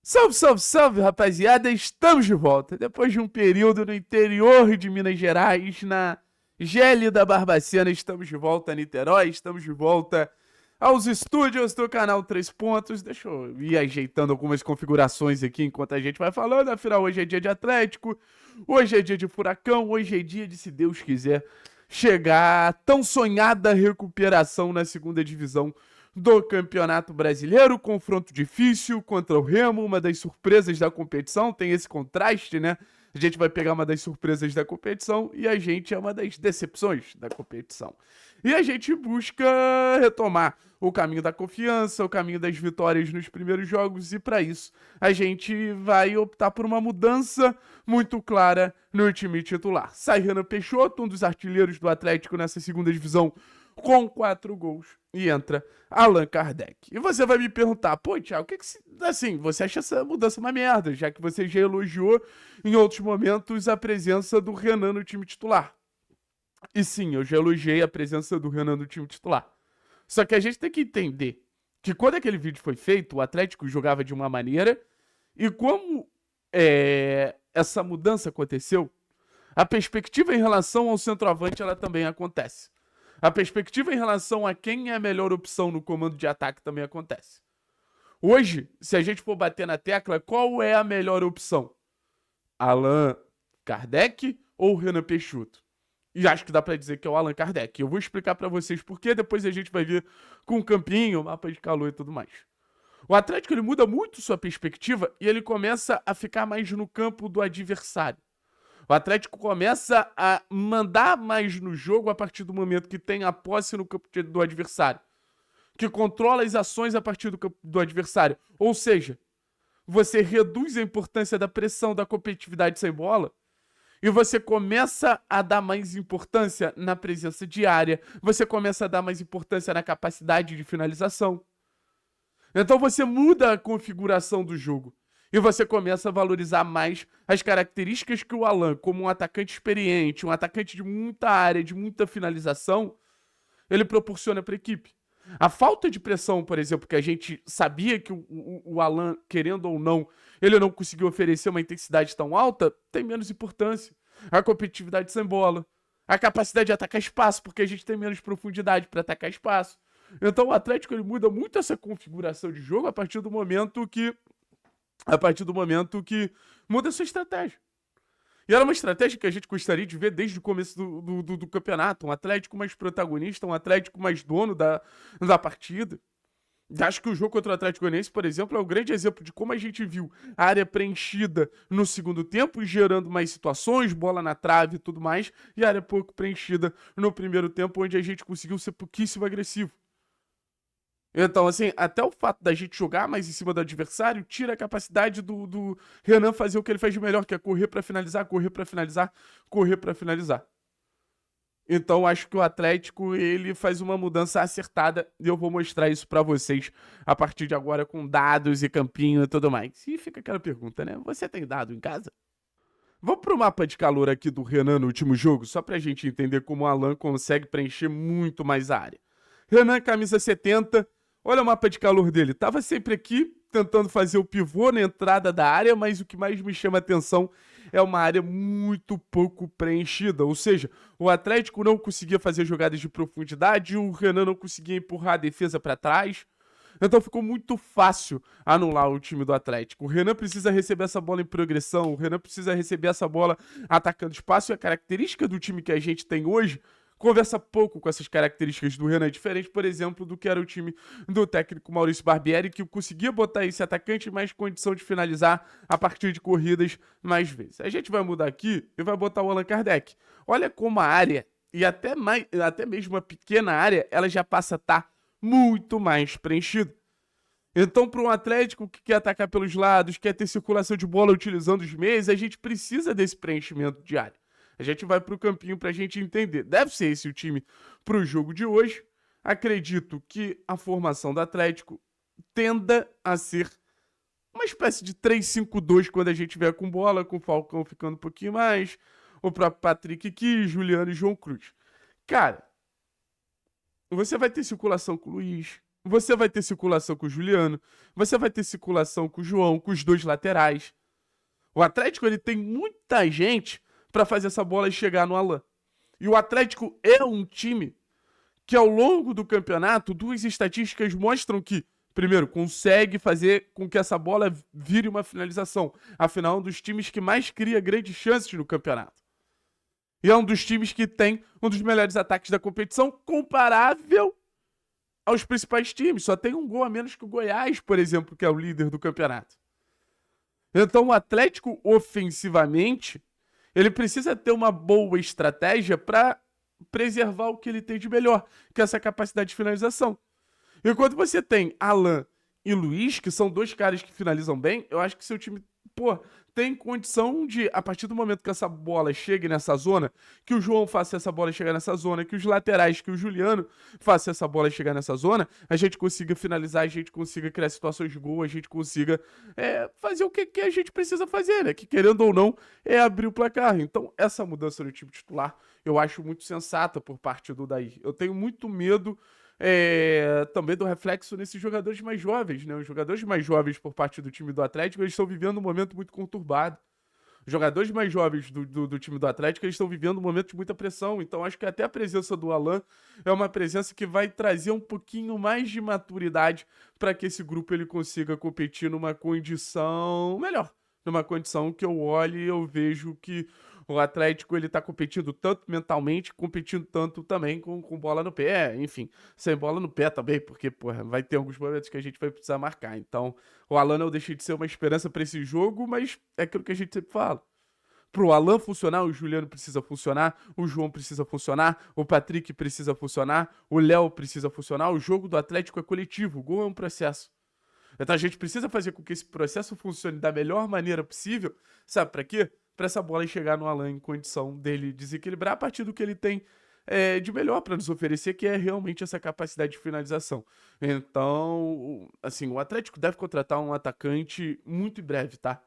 Salve, salve, salve, rapaziada! Estamos de volta. Depois de um período no interior de Minas Gerais, na gélida Barbacena, estamos de volta a Niterói, estamos de volta aos estúdios do canal 3 Pontos. Deixa eu ir ajeitando algumas configurações aqui enquanto a gente vai falando. Afinal, hoje é dia de Atlético, hoje é dia de Furacão, hoje é dia de, se Deus quiser, chegar à tão sonhada recuperação na segunda divisão do Campeonato Brasileiro. Confronto difícil contra o Remo, uma das surpresas da competição. Tem esse contraste, né? A gente vai pegar uma das surpresas da competição e a gente é uma das decepções da competição. E a gente busca retomar o caminho da confiança, o caminho das vitórias nos primeiros jogos, e para isso a gente vai optar por uma mudança muito clara no time titular. Sai Renan Peixoto, um dos artilheiros do Atlético nessa segunda divisão, com 4 gols, e entra Allan Kardec. E você vai me perguntar, pô, Thiago, o que assim, você acha essa mudança uma merda, já que você já elogiou em outros momentos a presença do Renan no time titular? E sim, eu já elogiei a presença do Renan no time titular. Só que a gente tem que entender que quando aquele vídeo foi feito, o Atlético jogava de uma maneira, e como essa mudança aconteceu, a perspectiva em relação ao centroavante ela também acontece. A perspectiva em relação a quem é a melhor opção no comando de ataque também acontece. Hoje, se a gente for bater na tecla, qual é a melhor opção? Allan Kardec ou Renan Peixoto? E acho que dá pra dizer que é o Allan Kardec. Eu vou explicar pra vocês por quê, depois a gente vai ver com o campinho, mapa de calor e tudo mais. O Atlético ele muda muito sua perspectiva e ele começa a ficar mais no campo do adversário. O Atlético começa a mandar mais no jogo a partir do momento que tem a posse no campo do adversário, que controla as ações a partir do campo do adversário. Ou seja, você reduz a importância da pressão, da competitividade sem bola, e você começa a dar mais importância na presença diária, você começa a dar mais importância na capacidade de finalização. Então você muda a configuração do jogo. E você começa a valorizar mais as características que o Allan, como um atacante experiente, um atacante de muita área, de muita finalização, ele proporciona para a equipe. A falta de pressão, por exemplo, que a gente sabia que o Allan, querendo ou não, ele não conseguiu oferecer uma intensidade tão alta, tem menos importância. A competitividade sem bola, a capacidade de atacar espaço, porque a gente tem menos profundidade para atacar espaço. Então o Atlético ele muda muito essa configuração de jogo a partir do momento que muda a sua estratégia. E era uma estratégia que a gente gostaria de ver desde o começo do campeonato. Um Atlético mais protagonista, um Atlético mais dono da partida. Acho que o jogo contra o Atlético Goianiense, por exemplo, é um grande exemplo de como a gente viu a área preenchida no segundo tempo, gerando mais situações, bola na trave e tudo mais, e a área pouco preenchida no primeiro tempo, onde a gente conseguiu ser pouquíssimo agressivo. Então, assim, até o fato da gente jogar mais em cima do adversário tira a capacidade do Renan fazer o que ele faz de melhor, que é correr pra finalizar, correr pra finalizar, correr pra finalizar. Então, acho que o Atlético, ele faz uma mudança acertada e eu vou mostrar isso pra vocês a partir de agora com dados e campinho e tudo mais. E fica aquela pergunta, né? Você tem dado em casa? Vamos pro mapa de calor aqui do Renan no último jogo, só pra gente entender como o Allan consegue preencher muito mais a área. Renan, camisa 70. Olha o mapa de calor dele. Tava sempre aqui tentando fazer o pivô na entrada da área, mas o que mais me chama a atenção é uma área muito pouco preenchida. Ou seja, o Atlético não conseguia fazer jogadas de profundidade, o Renan não conseguia empurrar a defesa para trás. Então ficou muito fácil anular o time do Atlético. O Renan precisa receber essa bola em progressão, o Renan precisa receber essa bola atacando espaço, e a característica do time que a gente tem hoje conversa pouco com essas características do Renan, diferente, por exemplo, do que era o time do técnico Maurício Barbieri, que conseguia botar esse atacante em mais condição de finalizar a partir de corridas mais vezes. A gente vai mudar aqui e vai botar o Allan Kardec. Olha como a área, e até mesmo a pequena área, ela já passa a estar muito mais preenchida. Então, para um Atlético que quer atacar pelos lados, quer ter circulação de bola utilizando os meios, a gente precisa desse preenchimento de área. A gente vai para o campinho para a gente entender. Deve ser esse o time para o jogo de hoje. Acredito que a formação do Atlético tenda a ser uma espécie de 3-5-2 quando a gente vier com bola, com o Falcão ficando um pouquinho mais, o próprio Patrick aqui, Juliano e João Cruz. Cara, você vai ter circulação com o Luiz, você vai ter circulação com o Juliano, você vai ter circulação com o João, com os dois laterais. O Atlético ele tem muita gente para fazer essa bola chegar no Alan. E o Atlético é um time que ao longo do campeonato, duas estatísticas mostram que, primeiro, consegue fazer com que essa bola vire uma finalização. Afinal, é um dos times que mais cria grandes chances no campeonato. E é um dos times que tem um dos melhores ataques da competição, comparável aos principais times. Só tem um gol a menos que o Goiás, por exemplo, que é o líder do campeonato. Então, o Atlético, ofensivamente, ele precisa ter uma boa estratégia para preservar o que ele tem de melhor, que é essa capacidade de finalização. E quando você tem Alan e Luiz, que são dois caras que finalizam bem, eu acho que seu time, tem condição de, a partir do momento que essa bola chegue nessa zona, que o João faça essa bola chegar nessa zona, que os laterais, que o Juliano faça essa bola chegar nessa zona, a gente consiga finalizar, a gente consiga criar situações de gol, a gente consiga fazer o que a gente precisa fazer, né? Que querendo ou não, é abrir o placar. Então, essa mudança no time titular, eu acho muito sensata por parte do Daí. Eu tenho muito medo também do reflexo nesses jogadores mais jovens, né? Os jogadores mais jovens por parte do time do Atlético, eles estão vivendo um momento muito conturbado. Os jogadores mais jovens do time do Atlético, eles estão vivendo um momento de muita pressão. Então, acho que até a presença do Alan é uma presença que vai trazer um pouquinho mais de maturidade para que esse grupo ele consiga competir numa condição melhor. Numa condição que eu olho e eu vejo que o Atlético ele tá competindo tanto mentalmente, competindo tanto também com bola no pé, enfim, sem bola no pé também, porque, vai ter alguns momentos que a gente vai precisar marcar. Então, o Alan não deixa de ser uma esperança para esse jogo, mas é aquilo que a gente sempre fala. Pro Alan funcionar, o Juliano precisa funcionar, o João precisa funcionar, o Patrick precisa funcionar, o Léo precisa funcionar. O jogo do Atlético é coletivo, o gol é um processo. Então a gente precisa fazer com que esse processo funcione da melhor maneira possível, sabe para quê? Para essa bola chegar no Alan em condição dele desequilibrar a partir do que ele tem de melhor para nos oferecer, que é realmente essa capacidade de finalização. Então, assim, o Atlético deve contratar um atacante muito em breve, tá?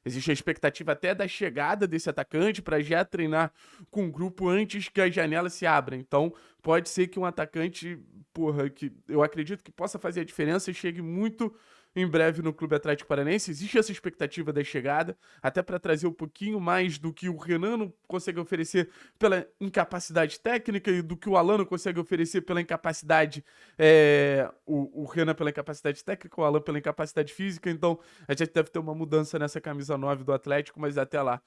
Existe a expectativa até da chegada desse atacante para já treinar com o grupo antes que a janela se abra. Então, pode ser que um atacante, que eu acredito que possa fazer a diferença e chegue muito em breve no Clube Atlético Paranaense. Existe essa expectativa da chegada, até para trazer um pouquinho mais do que o Renan não consegue oferecer pela incapacidade técnica e do que o Alan não consegue oferecer pela incapacidade, o Renan pela incapacidade técnica, o Alan pela incapacidade física. Então, a gente deve ter uma mudança nessa camisa 9 do Atlético, mas até lá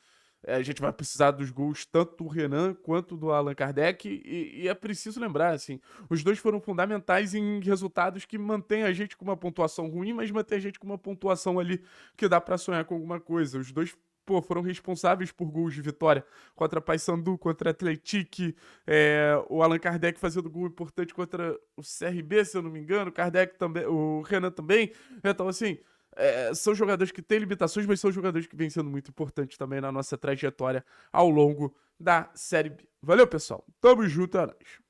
a gente vai precisar dos gols tanto do Renan quanto do Allan Kardec e é preciso lembrar, assim, os dois foram fundamentais em resultados que mantêm a gente com uma pontuação ruim, mas mantém a gente com uma pontuação ali que dá pra sonhar com alguma coisa. Os dois foram responsáveis por gols de vitória contra Paysandu, contra Atlético, o Allan Kardec fazendo gol importante contra o CRB, se eu não me engano, o Kardec também, o Renan também. Então, assim, são jogadores que têm limitações, mas são jogadores que vêm sendo muito importantes também na nossa trajetória ao longo da Série B. Valeu, pessoal. Tamo junto, é nóis.